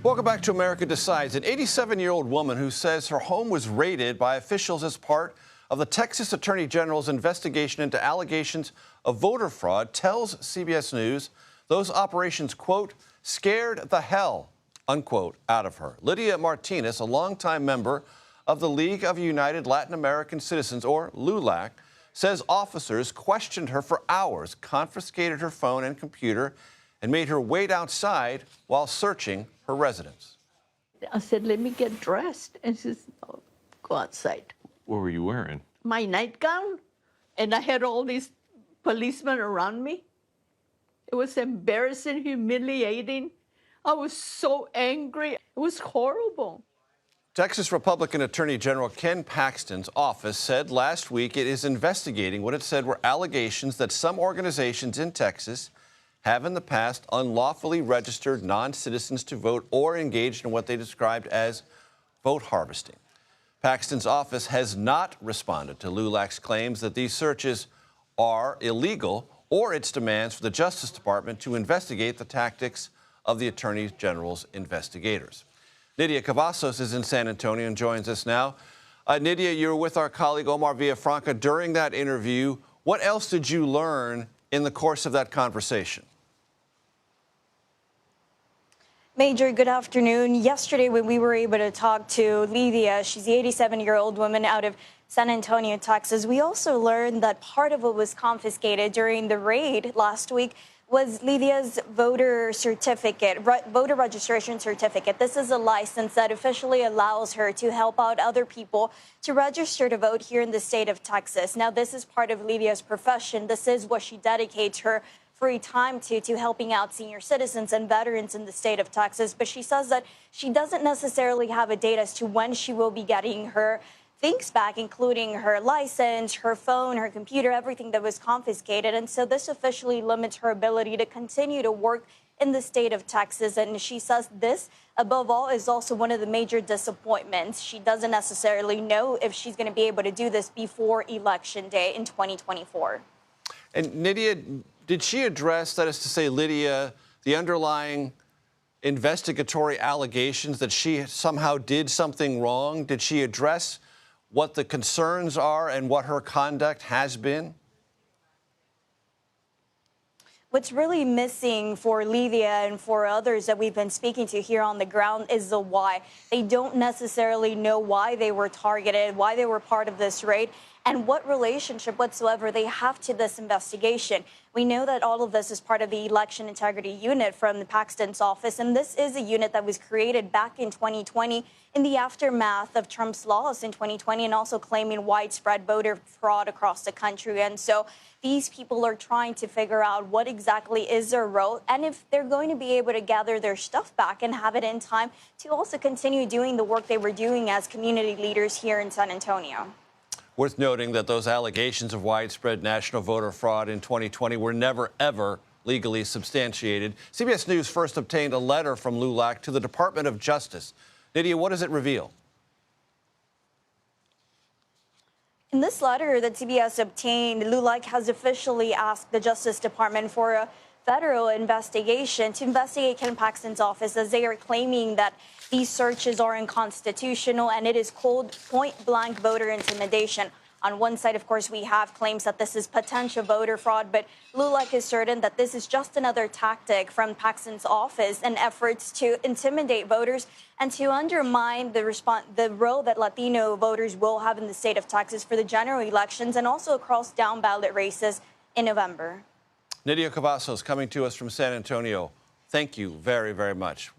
Welcome back to America Decides. An 87-year-old woman who says her home was raided by officials as part of the Texas Attorney General's investigation into allegations of voter fraud tells CBS News those operations, quote, scared the hell, unquote, out of her. Lidia Martinez, a longtime member of the League of United Latin American Citizens, or LULAC, says officers questioned her for hours, confiscated her phone and computer, and made her wait outside while searching her residence. I said, let me get dressed. And she says, oh, go outside. What were you wearing? My nightgown, and I had all these policemen around me. It was embarrassing, humiliating. I was so angry. It was horrible. Texas Republican Attorney General Ken Paxton's office said last week it is investigating what it said were allegations that some organizations in Texas have in the past unlawfully registered non-citizens to vote or engaged in what they described as vote harvesting. Paxton's office has not responded to LULAC's claims that these searches are illegal or its demands for the Justice Department to investigate the tactics of the Attorney General's investigators. Nidia Cavazos is in San Antonio and joins us now. Nidia, you were with our colleague Omar Villafranca during that interview. What else did you learn in the course of that conversation? Major, good afternoon. Yesterday, when we were able to talk to Lidia, she's the 87-year-old woman out of San Antonio, Texas, we also learned that part of what was confiscated during the raid last week was Lidia's voter certificate, voter registration certificate. This is a license that officially allows her to help out other people to register to vote here in the state of Texas. Now, this is part of Lidia's profession. This is what she dedicates her free time to helping out senior citizens and veterans in the state of Texas. But she says that she doesn't necessarily have a date as to when she will be getting her things back, including her license, her phone, her computer, everything that was confiscated. And so this officially limits her ability to continue to work in the state of Texas. And she says this, above all, is also one of the major disappointments. She doesn't necessarily know if she's going to be able to do this before Election Day in 2024. And Nidia, did she address, that is to say, Lidia, the underlying investigatory allegations that she somehow did something wrong? Did she address what the concerns are and what her conduct has been? What's really missing for Lidia and for others that we've been speaking to here on the ground is the why. They don't necessarily know why they were targeted, why they were part of this raid, and what relationship whatsoever they have to this investigation. We know that all of this is part of the Election Integrity Unit from the Paxton's office, and this is a unit that was created back in 2020 in the aftermath of Trump's laws in 2020 and also claiming widespread voter fraud across the country. And so these people are trying to figure out what exactly is their role and if they're going to be able to gather their stuff back and have it in time to also continue doing the work they were doing as community leaders here in San Antonio. Worth noting that those allegations of widespread national voter fraud in 2020 were never, ever legally substantiated. CBS News first obtained a letter from LULAC to the Department of Justice. Nidia, what does it reveal? In this letter that CBS obtained, LULAC has officially asked the Justice Department for a federal investigation to investigate Ken Paxton's office, as they are claiming that these searches are unconstitutional and it is called point-blank voter intimidation. On one side, of course, we have claims that this is potential voter fraud, but LULAC is certain that this is just another tactic from Paxton's office and efforts to intimidate voters and to undermine the role that Latino voters will have in the state of Texas for the general elections and also across down-ballot races in November. Nidia Cavazos coming to us from San Antonio. Thank you very, very much.